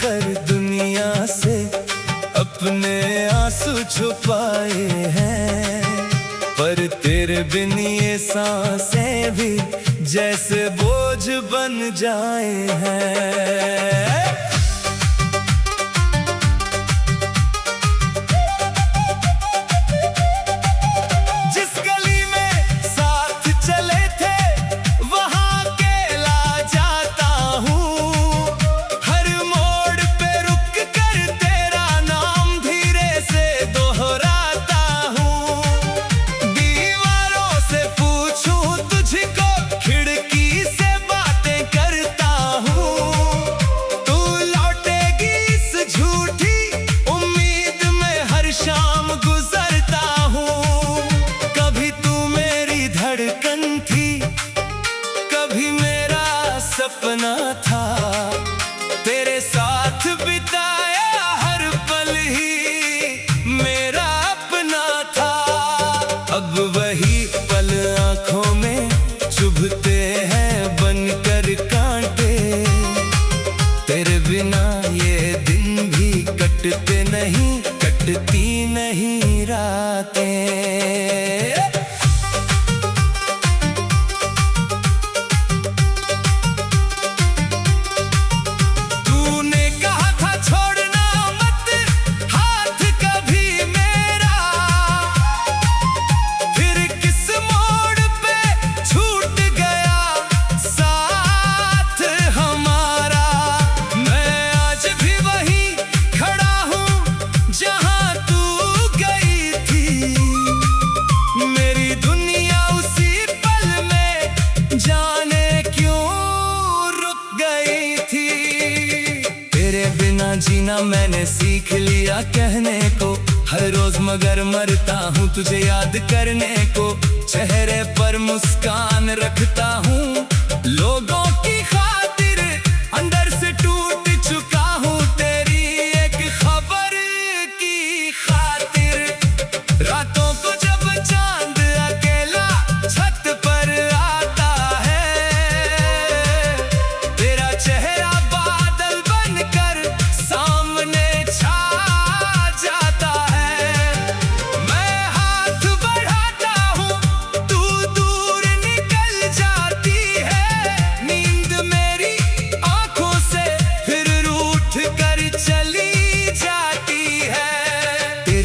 कर दुनिया से अपने आंसू छुपाए हैं, पर तेरे बिन ये सांसें भी जैसे बोझ बन जाए हैं। सपना था तेरे साथ बिताया हर पल ही मेरा अपना था। अब वही पल आंखों में चुभते हैं बनकर कांटे, तेरे बिना ये दिन भी कटते नहीं, कटती नहीं रातें। जीना मैंने सीख लिया कहने को हर रोज, मगर मरता हूँ तुझे याद करने को। चेहरे पर मुस्कान रखता हूँ लोगों की खातिर, अंदर से टूट चुका हूँ तेरी एक खबर की खातिर। रातों को जब चांद अकेला छत पर आता है, तेरा चेहरा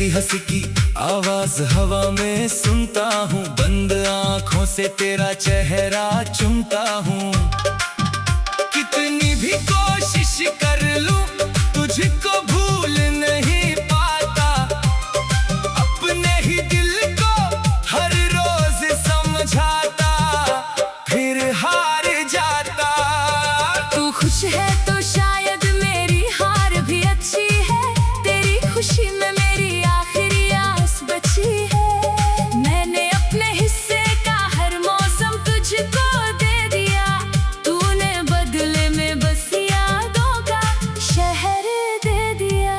हंसी की आवाज हवा में सुनता हूँ, बंद आँखों से तेरा चेहरा चुमता हूँ। कितनी भी कोशिश कर लूं तुझको भूल नहीं पाता, अपने ही दिल को हर रोज समझाता फिर हार जाता। तू खुश है तो शायद मेरी हार भी अच्छी है, तेरी खुशी में मैंने अपने हिस्से का हर मौसम तुझको दे दिया, तूने बदले में बस यादों का शहर दे दिया।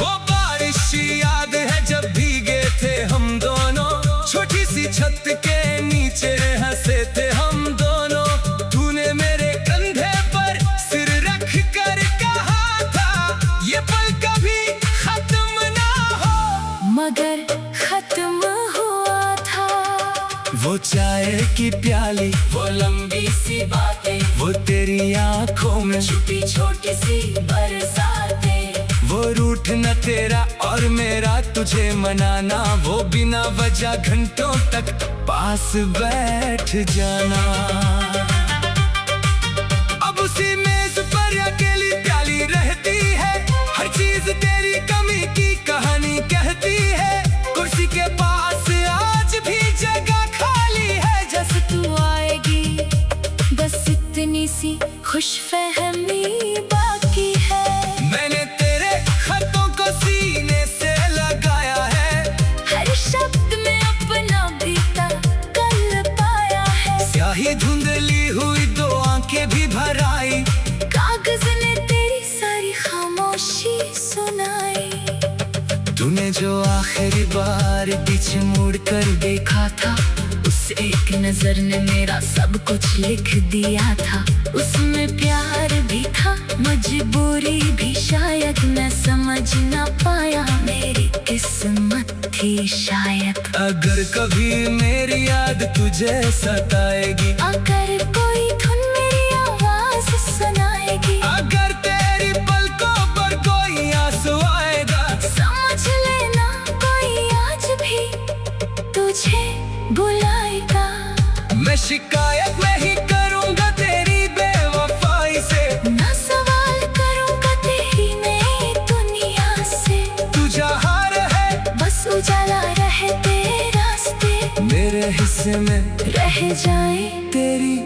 वो बारिश याद है जब भीगे थे हम दोनों, छोटी सी छत के नीचे हंसे थे हम दोनों। तूने मेरे कंधे पर सिर रख कर कहा था ये पल कभी खत्म ना हो, मगर खत्म हुआ था। वो चाय की प्याली, वो लंबी सी बातें, वो तेरी आंखों में छुपी छोटी सी बरसातें, वो रूठ न तेरा और मेरा तुझे मनाना, वो बिना वजह घंटों तक पास बैठ जाना। अब उसी मेज पर अकेली प्याली रहती है, हर चीज तेरी कमी की कहानी कहती है। कुर्सी के पास आज भी जगह खाली है, जैसे तू आएगी बस इतनी सी खुशफहमी बाकी है। मैंने तेरे खतों को सीने से लगाया है, हर शब्द में अपना बीता कल पाया है। स्याही धुंधली हुई दो आंखें भी भर आई, कागज ने तेरी सारी खामोशी सुनाई। तूने जो आखिरी बार पीछे मुड़ कर देखा था, उस एक नजर ने मेरा सब कुछ लिख दिया था। उसमें प्यार भी था मजबूरी भी शायद मैं समझ ना पाया, मेरी किस्मत थी शायद। अगर कभी मेरी याद तुझे सताएगी, अगर कोई धुन मेरी आवाज सुनाएगी, अगर तेरी पलकों पर कोई आंसू आएगा, समझ लेना कोई आज भी तुझे बुलाएगा। मैं शिकायत नहीं करूंगा तेरी बेवफाई से, ना सवाल करूंगा तेरी नई दुनिया से। तू जहाँ रहे बस उजाला रहे तेरे रास्ते, मेरे हिस्से में रह जाए तेरी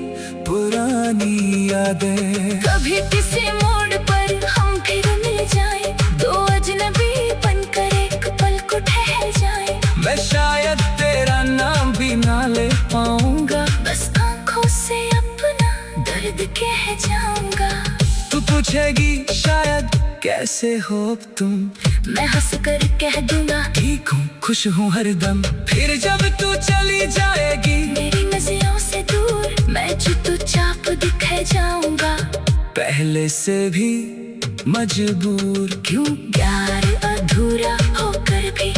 पुरानी यादें। कभी किसी मोड़ पर हम फिर मिल जाए, दो अजनबी बनकर एक पल को ठहर जाए। मैं शायद तेरा नाम भी ना ले पाऊंगा, बस आंखों से अपना दर्द कह जाऊंगा। तू पूछेगी शायद कैसे हो तुम, मैं हंस कर कह दूंगा ठीक हूँ खुश हूँ हरदम। फिर जब तू चली जाएगी मेरी नजरों से दूर, मैं जुतू चाप दिखे जाऊंगा। पहले से भी मजबूर, क्यों प्यार अधूरा होकर भी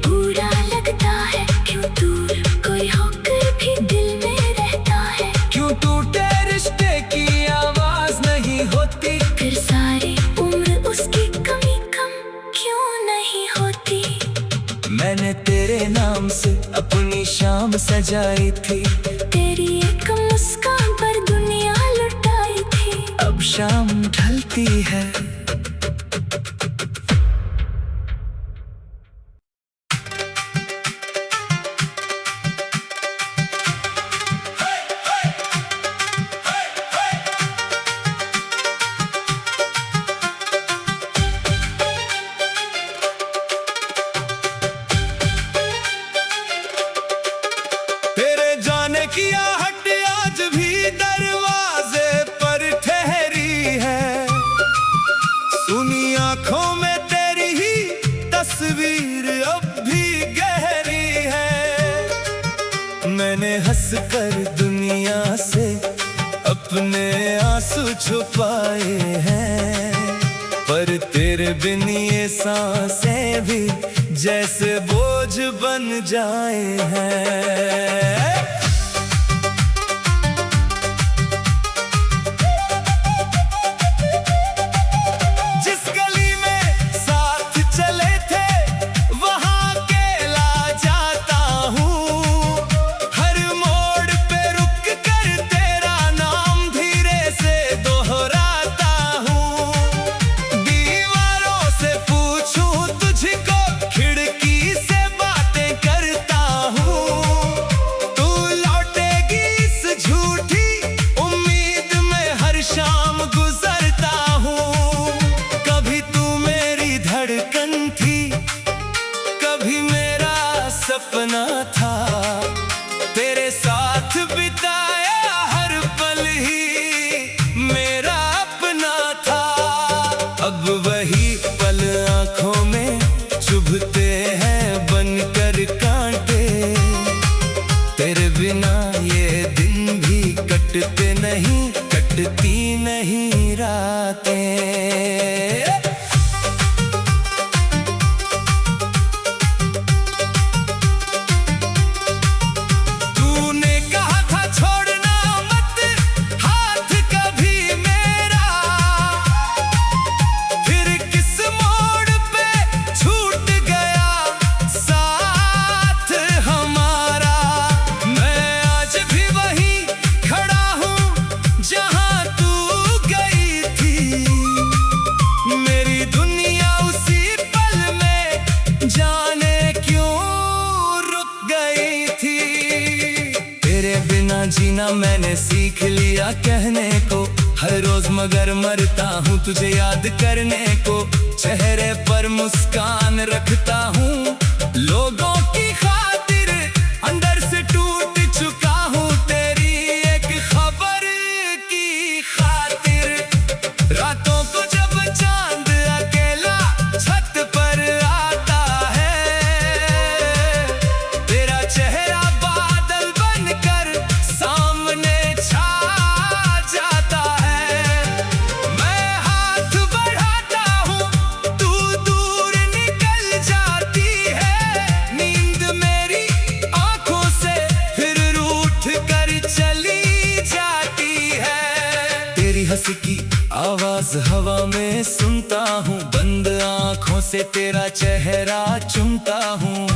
बुरा लगता है, क्यों दूर कोई होकर भी दिल में रहता है। क्यों टूटे रिश्ते की आवाज नहीं होती, फिर सारी उम्र उसकी कमी कम क्यों नहीं होती। मैंने तेरे नाम से अपनी शाम सजाई थी, तेरी एक मुस्कान पर दुनिया लुटाई थी। अब शाम ढलती है। तेरे जाने की आहट आज भी दरवाजे पर ठहरी है, सुनी आंखों में तेरी ही तस्वीर अब भी गहरी है। मैंने हंसकर दुनिया से अपने आंसू छुपाए हैं, पर तेरे बिन ये सांसें भी जैसे बोझ बन जाए हैं। जिस गली में साथ चले थे वहां अकेला जाता हूँ, हर मोड़ पे रुक कर तेरा नाम धीरे से दोहराता हूँ। दीवारों से पूछूं तुझको, खिड़की से बातें करता हूँ, तू लौटेगी इस झूठी उम्मीद में हर शाम गुजरता हूँ। कभी तू मेरी धड़कन थी, कभी मेरा सपना था, तेरे साथ बिताया हर पल ही मेरा अपना था। अब वही पल आंखों में चुभते हैं बनकर कांटे, तेरे बिना ये दिन भी कटते नहीं, कटती नहीं रातें। तूने कहा था छोड़ना मत हाथ कभी मेरा, फिर किस मोड़ पे छूट गया साथ हमारा। मैं आज भी वहीं खड़ा हूँ जहाँ तू गई थी, मेरी दुनिया उसी पल में जाने क्यों रुक गई थी। तेरे बिना जीना मैंने सीख लिया कहने को, हर रोज मगर मरता हूँ तुझे याद करने को। चेहरे पर मुस्कान रखता हूँ लोगों की खातिर, अंदर से टूट चुका हूँ तेरी एक खबर की खातिर। रातों को जब चांद अकेला छत पर आता है, तेरा चेहरा बादल बनकर सामने छा जाता है। बरस की आवाज हवा में सुनता हूँ, बंद आँखों से तेरा चेहरा चुमता हूँ।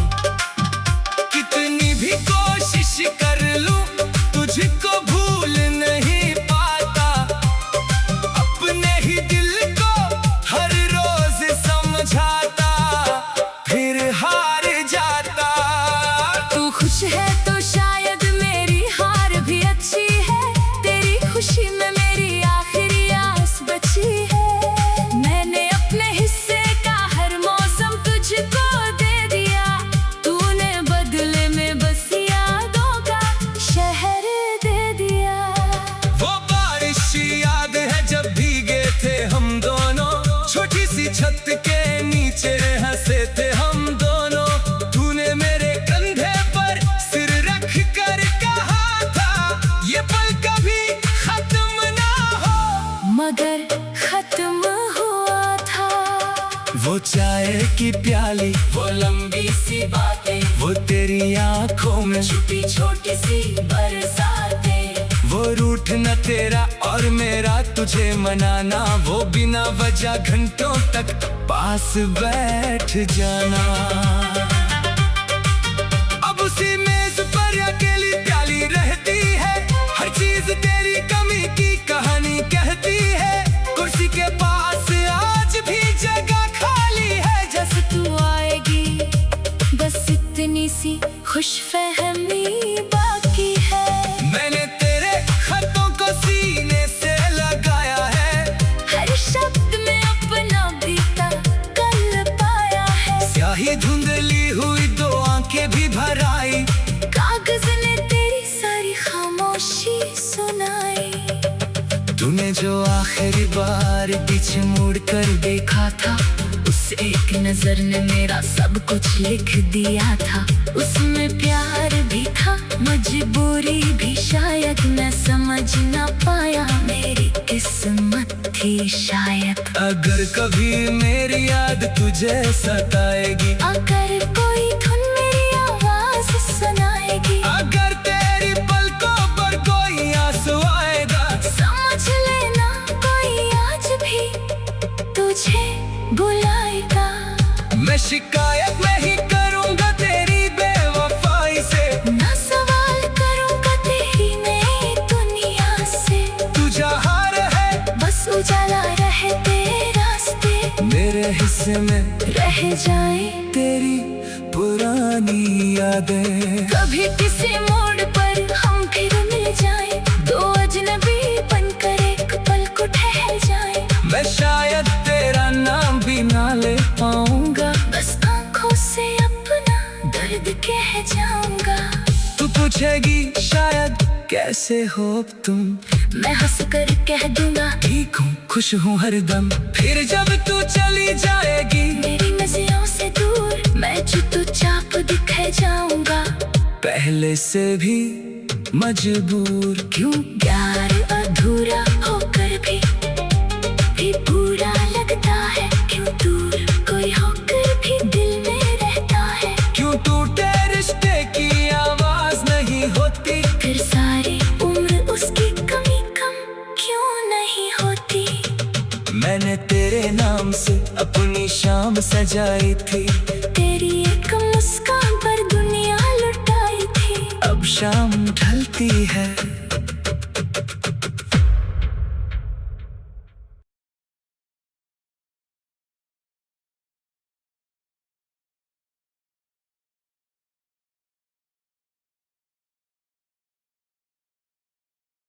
कितनी भी कोशिश कर लूं तुझको भूल नहीं पाता, अपने ही दिल को हर रोज समझाता, फिर हार जाता। तू खुश है तो शायद मेरी हार भी अच्छी है, तेरी खुशी में मेरी आखिरी आस बची है। मैंने अपने हिस्से का हर मौसम तुझको दे दिया, तूने बदले में बस यादों का शहर दे दिया। वो बारिश याद है जब भीगे थे हम दोनों, छोटी सी छत के नीचे हंसे थे हम दोनों। तूने मेरे कंधे पर सिर रख कर कहा था ये पल कभी खत्म ना हो, मगर खत्म हुआ था। वो चाय की प्याली, वो लंबी सी बातें, वो तेरी आंखों में छुपी छोटी सी बरसातें, वो रूठ न तेरा और मेरा तुझे मनाना, वो बिना वजह घंटों तक पास बैठ जाना। अब उसी मेज पर अकेली प्याली रहती है, हर चीज तेरी कमी की कहानी कहती है। कुर्सी के पास आज भी जगह खाली है, जैसे तू आएगी बस इतनी सी खुशफहमी बाकी है। मैंने तेरे खतों को सीने से लगाया है, हर शब्द में अपना बीता कल पाया है। स्याही धुंधली हुई दो आंखें भी भर आई, कागज ने तेरी सारी खामोशी सुनाई। तूने जो आखिरी बार पीछे मुड़ कर देखा था, उस एक नजर ने मेरा सब कुछ लिख दिया था। उसमें प्यार भी था, मजबूरी भी शायद मैं समझ ना पाया, मेरी किस्मत थी शायद। अगर कभी मेरी याद तुझे सताएगी, अगर कोई धुन मेरी आवाज सुनाएगी, अगर तेरी पलकों पर कोई आंसू आएगा, समझ लेना कोई आज भी तुझे बुलाएगा। मैं शिकायत नहीं करूंगा तेरी बेवफाई से, ना सवाल करूंगा तेरी नई दुनिया से। तू जहाँ रहे बस उजाला रहे तेरे रास्ते, मेरे हिस्से में रह जाए तेरी पुरानी यादें। कभी किसी मोड़ पर हम फिर मिल जाए, दो अजनबी बनकर एक पल को ठहर जाए। मैं शायद तेरा नाम भी ना ले पाऊंगा, बस आंखों से अपना दर्द कह जाऊंगा। तू पूछेगी शायद कैसे हो तुम, मैं हंस कर कह दूंगा ठीक हूँ खुश हूँ हरदम। फिर जब तू चली जाएगी मेरी नजरों से दूर, मैं चुपचाप दिख जाऊंगा। पहले से भी मजबूर, क्यों प्यार अधूरा होकर भी बुरा लगता है, क्यों दूर कोई होकर भी दिल में रहता है। क्यों टूटे रिश्ते की आवाज नहीं होती, फिर सारी उम्र उसकी कमी कम क्यों नहीं होती। मैंने तेरे नाम से अपनी शाम सजाई थी, तेरी एक मुस्कान पर दुनिया लुटाई थी। अब शाम ढलती है